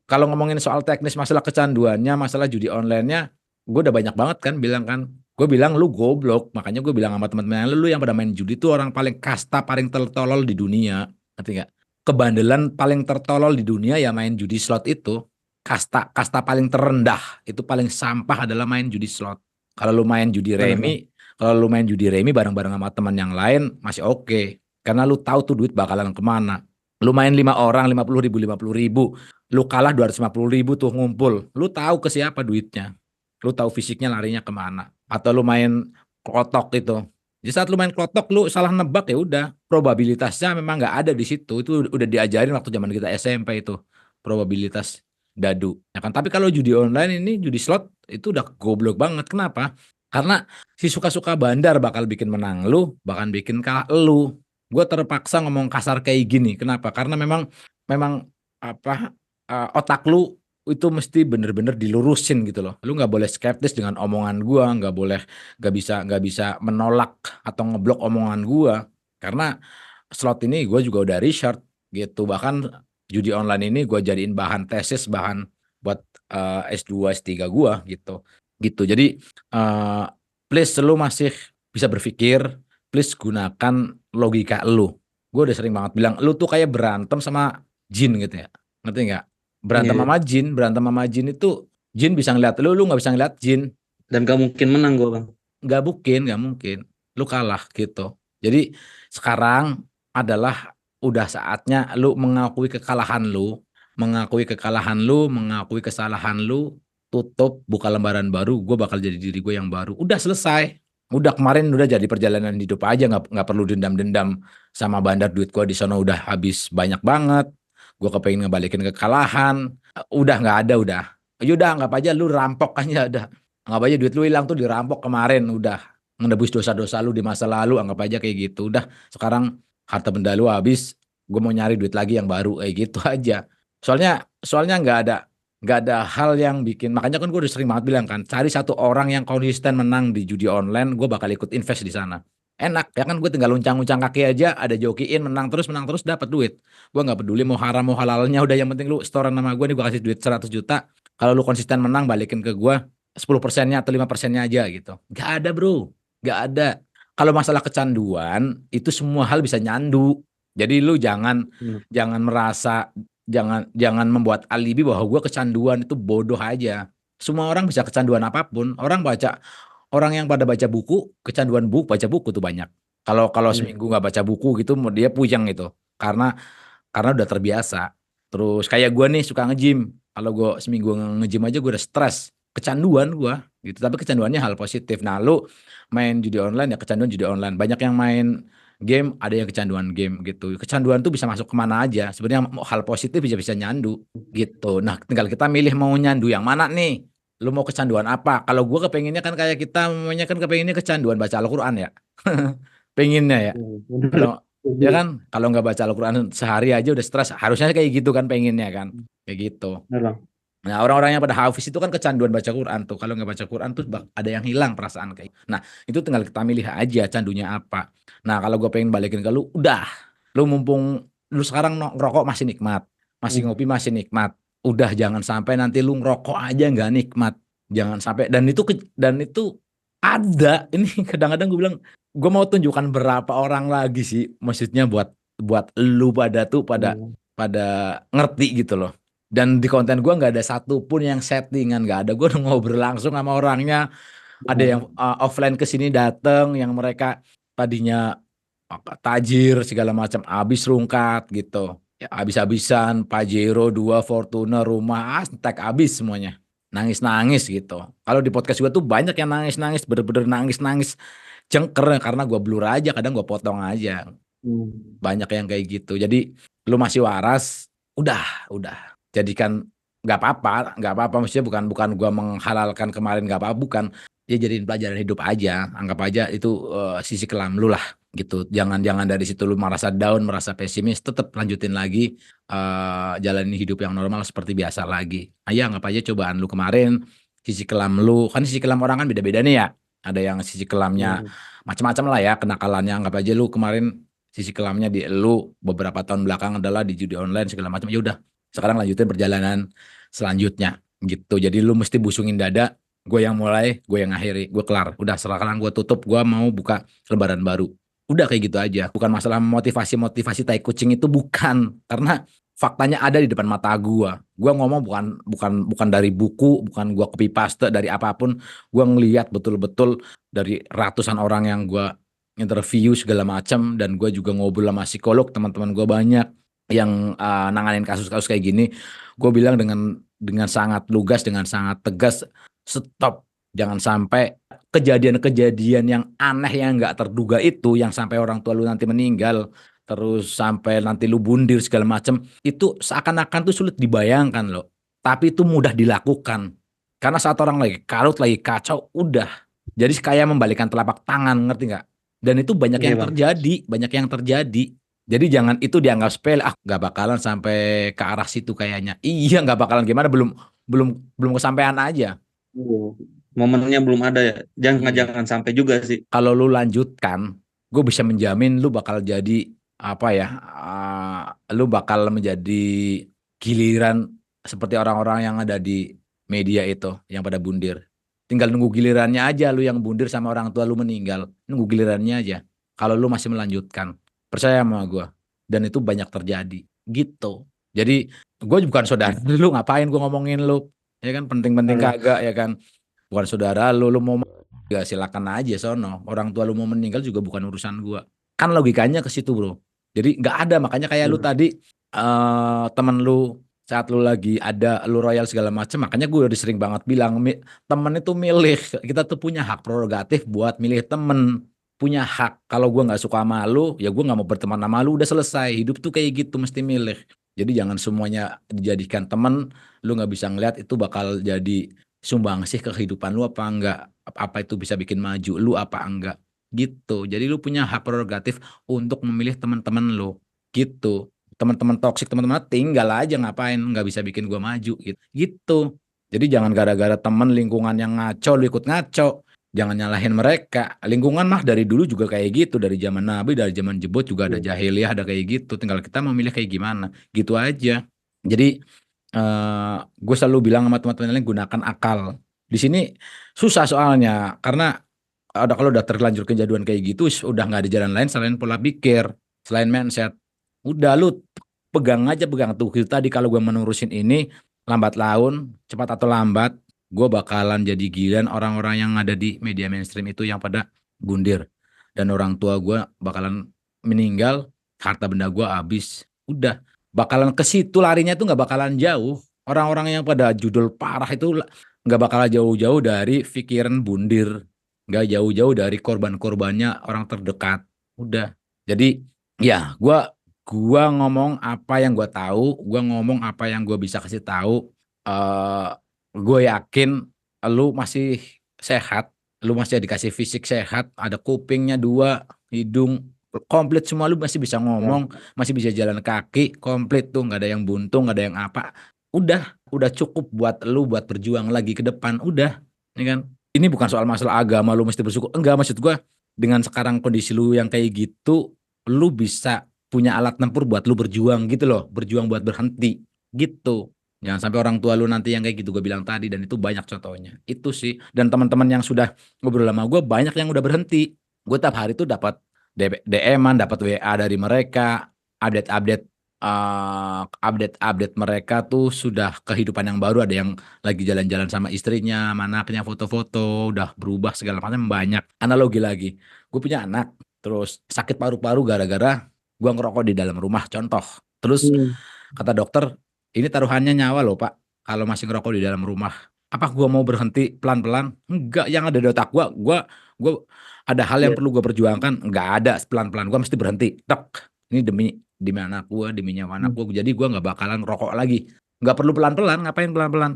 kalau ngomongin soal teknis masalah kecanduannya, masalah judi online-nya, gue udah banyak banget kan bilang kan. Gue bilang lu goblok, makanya gue bilang sama teman-teman lu yang pada main judi itu orang paling kasta, paling tertolol di dunia, ngerti nggak? Kebandelan paling tertolol di dunia ya main judi slot itu. Kasta paling terendah itu paling sampah adalah main judi slot. Kalau lu main judi Bener bang. remi, kalau lu main judi remi bareng-bareng sama teman yang lain masih oke, karena lu tahu tuh duit bakalan kemana. Lu main 5 orang 50.000, lu kalah 250.000 tuh ngumpul, lu tahu ke siapa duitnya, lu tahu fisiknya larinya kemana. Atau lu main klotok itu. Jadi saat lu main klotok lu salah nebak ya udah, probabilitasnya memang nggak ada di situ. Itu udah diajarin waktu zaman kita SMP itu. Probabilitas dadu. Ya kan? Tapi kalau judi online ini judi slot itu udah goblok banget. Kenapa? Karena si suka-suka bandar bakal bikin menang lu, bahkan bikin kalah lu. Gue terpaksa ngomong kasar kayak gini. Kenapa? Karena memang memang apa otak lu itu mesti bener-bener dilurusin gitu loh. Lu nggak boleh skeptis dengan omongan gua, nggak bisa menolak atau ngeblok omongan gua, karena slot ini gua juga udah research gitu. Bahkan judi online ini gua jadiin bahan tesis, bahan buat S2 S3 gua gitu. Gitu. Jadi eh, please lu masih bisa berpikir, please gunakan logika lu. Gue udah sering banget bilang lu tuh kayak berantem sama jin gitu ya. Ngerti nggak? Iya, iya. Berantem sama jin itu jin bisa ngeliat lu nggak bisa ngeliat jin. Dan gak mungkin menang gue bang. Nggak mungkin lu kalah gitu. Jadi sekarang adalah udah saatnya lu mengakui kesalahan lu, tutup, buka lembaran baru, gue bakal jadi diri gue yang baru. Udah selesai. Udah kemarin udah jadi perjalanan hidup aja, nggak perlu dendam-dendam sama bandar. Duit gue di sana udah habis banyak banget. Gue kepengen ngebalikin kekalahan. Udah nggak ada udah. Yaudah anggap aja lu rampok aja udah. Anggap aja duit lu hilang tuh dirampok kemarin, udah menebus dosa-dosa lu di masa lalu, anggap aja kayak gitu. Udah, sekarang harta benda lu habis, gue mau nyari duit lagi yang baru kayak gitu aja. Soalnya nggak ada hal yang bikin, makanya kan gue udah sering banget bilang kan, cari satu orang yang konsisten menang di judi online, gue bakal ikut invest di sana. Enak ya kan, gue tinggal uncang-uncang kaki aja, ada jokiin menang terus dapat duit. Gue nggak peduli mau haram mau halalnya, udah yang penting lu setoran nama gue nih, gue kasih duit 100 juta. Kalau lu konsisten menang balikin ke gue 10%-nya atau 5%-nya aja gitu. Gak ada bro, gak ada. Kalau masalah kecanduan itu semua hal bisa nyandu. Jadi lu jangan Hmm. jangan merasa jangan membuat alibi bahwa gue kecanduan, itu bodoh aja. Semua orang bisa kecanduan apapun. Orang yang pada baca buku, kecanduan buku, baca buku tuh banyak. Kalau kalau Iya. seminggu nggak baca buku gitu, dia puyeng itu. Karena udah terbiasa. Terus kayak gue nih suka nge-gym. Kalau gue seminggu nge-gym aja gue udah stres. Kecanduan gue gitu. Tapi kecanduannya hal positif. Nah, lu main judi online ya kecanduan judi online. Banyak yang main game, ada yang kecanduan game gitu. Kecanduan tuh bisa masuk kemana aja. Sebenarnya hal positif bisa-bisa nyandu gitu. Nah, tinggal kita milih mau nyandu yang mana nih. Lu mau kecanduan apa? Kalau gue kepenginnya kan kayak kita namanya kan kepenginnya kecanduan baca Al-Quran ya. Pengennya ya. Bener. Kalau ya kan, kalau nggak baca Al-Quran sehari aja udah stres. Harusnya kayak gitu kan pengennya kan. Kayak gitu. Bener bang. Nah, orang-orang yang pada hafiz itu kan kecanduan baca Quran tuh. Kalau nggak baca Quran tuh ada yang hilang perasaan kayak. Nah, itu tinggal kita milih aja candunya apa. Nah, kalau gue pengen balikin ke lu, udah. Lu mumpung lu sekarang ngerokok masih nikmat. Masih Hmm. ngopi masih nikmat. Udah jangan sampai nanti lu ngerokok aja nggak nikmat. Jangan sampai, dan itu ada. Ini kadang-kadang gue bilang, gue mau tunjukkan berapa orang lagi sih. Maksudnya buat buat lu pada tuh pada Hmm. pada ngerti gitu loh. Dan di konten gue nggak ada satupun yang settingan, nggak ada. Gue ngobrol langsung sama orangnya. Ada yang Bener. offline ke sini dateng, yang mereka tadinya tajir segala macam, habis rungkat gitu. Ya, habis-habisan, Pajero 2, Fortuner, rumah, stek habis semuanya. Nangis-nangis gitu. Kalau di podcast gue tuh banyak yang nangis-nangis, bener-bener nangis-nangis. Jengker karena gue blur aja, kadang gue potong aja. Hmm. Banyak yang kayak gitu. Jadi lu masih waras, udah. Jadikan nggak apa-apa. Maksudnya bukan bukan gua menghalalkan kemarin nggak apa-apa, bukan. Ya jadiin pelajaran hidup aja. Anggap aja itu sisi kelam lu lah. gitu. Jangan dari situ lu merasa down, merasa pesimis, tetap lanjutin lagi, jalani hidup yang normal seperti biasa lagi. Anggap aja cobaan lu kemarin, sisi kelam lu, kan sisi kelam orang kan beda-beda nih ya. Ada yang sisi kelamnya Hmm. macam-macam lah ya kenakalannya. Anggap aja lu kemarin sisi kelamnya di lu beberapa tahun belakang adalah di judi online segala macam. Ya udah, sekarang lanjutin perjalanan selanjutnya gitu. Jadi lu mesti busungin dada, gue yang mulai, gue yang akhiri, gue kelar. Udah sekarang gue tutup, gue mau buka lembaran baru. Udah kayak gitu aja. Bukan masalah motivasi tai kucing itu, bukan. Karena faktanya ada di depan mata gua. Gua ngomong bukan dari buku, bukan gua copy paste dari apapun. Gua ngelihat betul-betul dari ratusan orang yang gua interview segala macam, dan gua juga ngobrol sama psikolog, teman-teman gua banyak yang nanganin kasus-kasus kayak gini. Gua bilang dengan sangat lugas, dengan sangat tegas, stop. Jangan sampai kejadian-kejadian yang aneh yang nggak terduga itu, yang sampai orang tua lu nanti meninggal, terus sampai nanti lu bundir segala macam, itu seakan-akan tuh sulit dibayangkan loh. Tapi itu mudah dilakukan. Karena saat orang lagi karut, lagi kacau, udah. Jadi kayak membalikan telapak tangan, ngerti nggak? Dan itu banyak Iya yang bang. terjadi, banyak yang terjadi. Jadi jangan itu dianggap sepele, nggak bakalan sampai ke arah situ kayaknya. Iya nggak bakalan gimana, belum belum belum kesampaian aja. Iya. Momennya belum ada ya. Jangan Iya. jangan sampai juga sih. Kalau lu lanjutkan, gue bisa menjamin lu bakal jadi apa ya? Lu bakal menjadi giliran seperti orang-orang yang ada di media itu yang pada bundir. Tinggal nunggu gilirannya aja, lu yang bundir sama orang tua lu meninggal. Nunggu gilirannya aja. Kalau lu masih melanjutkan, percaya sama gue. Dan itu banyak terjadi. Gitu. Jadi gue bukan saudara lu, ngapain gue ngomongin lu? Ya kan, penting-penting Eh, kagak ya kan. Bukan saudara lu mau ya silakan aja sono. Orang tua lu mau meninggal juga bukan urusan gua. Kan logikanya ke situ, Bro. Jadi nggak ada, makanya kayak lu tadi, temen lu saat lu lagi ada lu royal segala macam, makanya gue udah sering banget bilang temen itu milih. Kita tuh punya hak prerogatif buat milih temen, punya hak. Kalau gua nggak suka sama lu, ya gua nggak mau berteman sama lu, udah selesai. Hidup tuh kayak gitu, mesti milih. Jadi jangan semuanya dijadikan temen. Lu nggak bisa ngeliat itu bakal jadi sumbangsih ke kehidupan lu apa enggak, apa itu bisa bikin maju lu apa enggak, gitu. Jadi lu punya hak prerogatif untuk memilih teman-teman lu, gitu. Teman-teman toksik, teman-teman tinggal aja, ngapain, nggak bisa bikin gua maju gitu. Jadi jangan gara-gara teman lingkungan yang ngaco lu ikut ngaco. Jangan nyalahin mereka. Lingkungan mah dari dulu juga kayak gitu, dari zaman Nabi, dari zaman Jebot juga ada jahiliyah, ada kayak gitu. Tinggal kita memilih kayak gimana, gitu aja. Jadi gue selalu bilang sama teman-teman lain, gunakan akal. Di sini susah soalnya karena kalau udah terlanjur kejadian kayak gitu, udah nggak ada jalan lain selain pola pikir, selain mindset. Udah lu pegang tuh itu tadi, kalau gue menerusin ini, lambat laun, cepat atau lambat, gue bakalan jadi giliran orang-orang yang ada di media mainstream itu yang pada bundir, dan orang tua gue bakalan meninggal, harta benda gue habis. Udah, bakalan ke situ larinya, itu nggak bakalan jauh. Orang-orang yang pada judul parah itu nggak bakalan jauh-jauh dari pikiran bundir, nggak jauh-jauh dari korban-korbannya orang terdekat. Udah. Jadi ya gua ngomong apa yang gua tahu, gua ngomong apa yang gua bisa kasih tahu. eh gue yakin lu masih sehat, lu masih dikasih fisik sehat, ada kupingnya dua, hidung komplit semua, lu masih bisa ngomong, masih bisa jalan kaki komplit tuh, nggak ada yang buntung, nggak ada yang apa. Udah cukup buat lu buat berjuang lagi ke depan. Udah, ya kan? Ini bukan soal masalah agama lu mesti bersyukur. Enggak, maksud gua dengan sekarang kondisi lu yang kayak gitu, lu bisa punya alat tempur buat lu berjuang gitu loh, berjuang buat berhenti gitu. Jangan sampai orang tua lu nanti yang kayak gitu, gue bilang tadi, dan itu banyak contohnya. Itu sih. Dan teman-teman yang sudah ngobrol sama gue banyak yang udah berhenti. Gue tiap hari tuh dapat DM-an, dapat WA dari mereka, update-update, update-update mereka tuh sudah kehidupan yang baru, ada yang lagi jalan-jalan sama istrinya, sama anaknya, foto-foto, udah berubah segala macam, banyak. Analogi lagi, gue punya anak, terus sakit paru-paru gara-gara gue ngerokok di dalam rumah, contoh. Terus Hmm. kata dokter, ini taruhannya nyawa loh Pak, kalau masih ngerokok di dalam rumah. Apa gue mau berhenti pelan-pelan? Enggak, yang ada di otak gue ada hal yang Iya. perlu gue perjuangkan, enggak ada pelan-pelan, gue mesti berhenti. Tek, ini demi anak gue, demi nyawa anak Hmm. gue, jadi gue nggak bakalan rokok lagi. Nggak perlu pelan-pelan, ngapain pelan-pelan?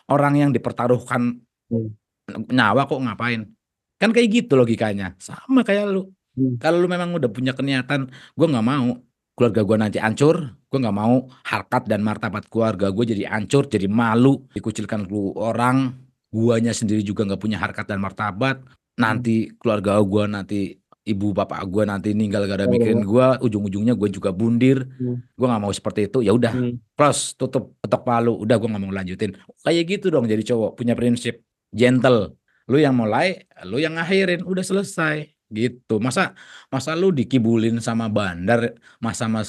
Orang yang dipertaruhkan Hmm. nyawa kok ngapain? Kan kayak gitu logikanya. Sama kayak lu. Hmm. Kalau lu memang udah punya niatan, gue nggak mau keluarga gue nanti hancur, gue nggak mau harkat dan martabat keluarga gue jadi hancur, jadi malu, dikucilkan ke orang, guanya sendiri juga nggak punya harkat dan martabat, Hmm. nanti keluarga gue nanti ibu bapak gue nanti ninggal gak ada mikirin Oh. gue, ujung-ujungnya gue juga bundir, Hmm. gue nggak mau seperti itu, ya udah, Hmm. close, tutup, ketok palu, udah gue nggak mau lanjutin, kayak gitu dong jadi cowok punya prinsip, gentle, lu yang mulai, lu yang ngakhirin, udah selesai, gitu, masa lu dikibulin sama bandar, sama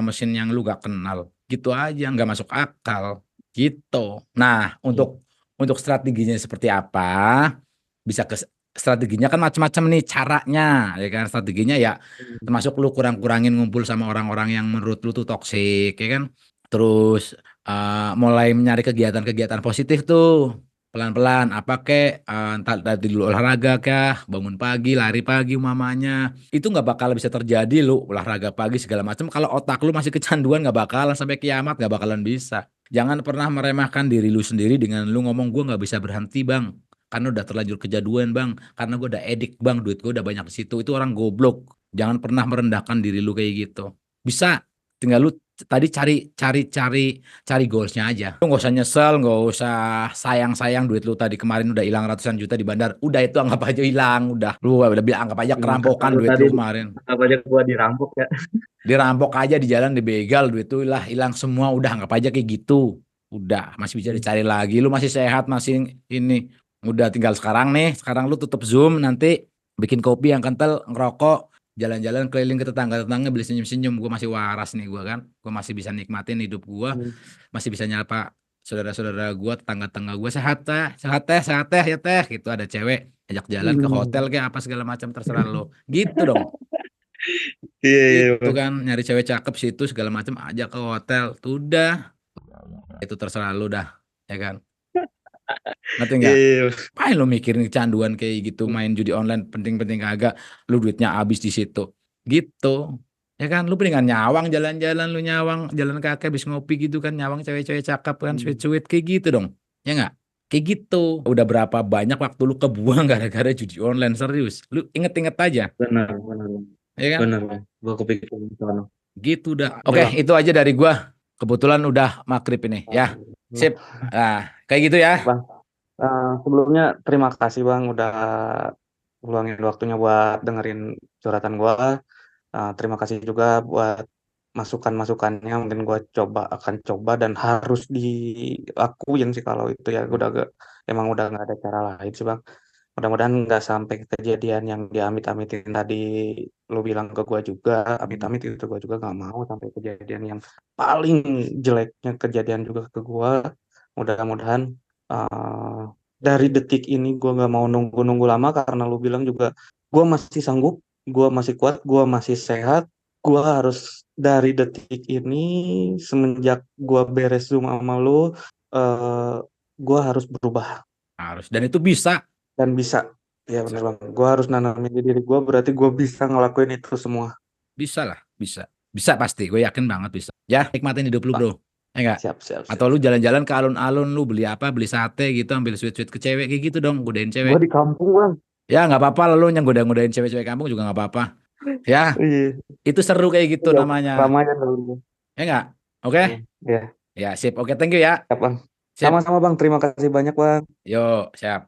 mesin yang lu gak kenal, gitu aja nggak masuk akal, gitu. Nah, Iya. untuk strateginya seperti apa? Bisa ke strateginya kan macam-macam nih caranya, ya kan? Strateginya ya Hmm. termasuk lu kurang-kurangin ngumpul sama orang-orang yang menurut lu tuh toksik, ya kan? Terus mulai mencari kegiatan-kegiatan positif tuh. Pelan-pelan, apa kek, entar tadi dulu olahraga kah, bangun pagi, lari pagi mamanya. Itu nggak bakal bisa terjadi lu olahraga pagi segala macam kalau otak lu masih kecanduan, nggak bakalan sampai kiamat, nggak bakalan bisa. Jangan pernah meremehkan diri lu sendiri dengan lu ngomong gue nggak bisa berhenti bang, karena udah terlanjur kejaduan bang, karena gue udah edik bang, duit gue udah banyak di situ. Itu orang goblok. Jangan pernah merendahkan diri lu kayak gitu. Bisa, tinggal lu tadi cari goalsnya aja. Lu nggak usah nyesel, nggak usah sayang-sayang duit lu tadi kemarin udah hilang ratusan juta di bandar. Udah itu anggap aja hilang, udah. Lu udah bilang anggap aja Hmm. Kata kerampokan lu duit tadi lu kemarin. apa aja gua dirampok ya. Dirampok aja di jalan, dibegal, duit itu lah hilang semua, udah anggap aja kayak gitu. Udah, masih bisa Hmm. dicari lagi. Lu masih sehat, masih ini. Udah tinggal sekarang nih, sekarang lu tutup Zoom, nanti bikin kopi yang kental, ngerokok, jalan-jalan keliling ke tetangga-tetangga beli senyum-senyum. Gue masih waras nih gue kan. Gue masih bisa nikmatin hidup gue, Hmm. masih bisa nyapa saudara-saudara gue, tetangga-tetangga gue, sehat teh, sehat teh, sehat teh ya teh. Gitu ada cewek ajak jalan ke hotel Hmm. kayak apa segala macam terserah lo. Gitu dong. Iya, iya, Gitu Bang. kan, nyari cewek cakep situ segala macam aja ke hotel. Tuh udah, itu terserah lu dah, ya kan? Ngerti Iya, nggak? iya, Ngapain lu mikirin kecanduan kayak gitu, Bang. main judi online penting-penting kagak, lu duitnya habis di situ. Gitu. Ya kan, lu mendingan nyawang jalan-jalan, lu nyawang jalan kaki habis ngopi gitu kan, nyawang cewek-cewek cakep kan, Hmm. sweet-sweet kayak gitu dong. Ya nggak? Kayak gitu. Udah berapa banyak waktu lu kebuang gara-gara judi online, serius. Lu inget-inget aja, Benar, benar, Bang. ya kan? Benar, Bang. Gua kepikiran ke sana. Gitu dah. Oke, Oke, Bang. itu aja dari gua. Kebetulan udah maghrib ini, ya. Bang. Sip. Nah, kayak gitu ya. Bang, sebelumnya terima kasih Bang udah luangin waktunya buat dengerin curhatan gua. Terima kasih juga buat masukan-masukannya. Mungkin gua akan coba dan harus dilakuin sih kalau itu ya. Gua emang udah nggak ada cara lain sih Bang. Mudah-mudahan nggak sampai kejadian yang diamit-amitin tadi lu bilang ke gua juga. Amit-amit itu gua juga nggak mau sampai kejadian yang paling jeleknya kejadian juga ke gua. Mudah-mudahan eh, dari detik ini gua nggak mau nunggu-nunggu lama karena lu bilang juga gua masih sanggup, gua masih kuat, gua masih sehat. Gua harus dari detik ini semenjak gua beres Zoom sama lu, eh, gua harus berubah Harus. Dan itu bisa. dan bisa. Ya bener bang, gue harus nanamin di diri gue, berarti gue bisa ngelakuin itu semua. Bisa lah, bisa. Bisa pasti, gue yakin banget bisa. Ya, nikmatin hidup lu, Pak, bro. Ya enggak? siap, siap, Atau siap. lu jalan-jalan ke alun-alun, lu beli apa, beli sate gitu, ambil sweet-sweet ke cewek, kayak gitu dong, godain Gue cewek. di kampung bang. Ya, nggak apa-apa, lu yang godain cewek-cewek kampung juga nggak apa-apa. Ya, Iya, itu seru kayak gitu jauh namanya. keramaian kalau gitu. Ya enggak? Oke? Iya, iya, Ya, sip. Oke, thank you ya. siap bang. Sip. Sama-sama bang, terima kasih banyak bang. Yuk, siap.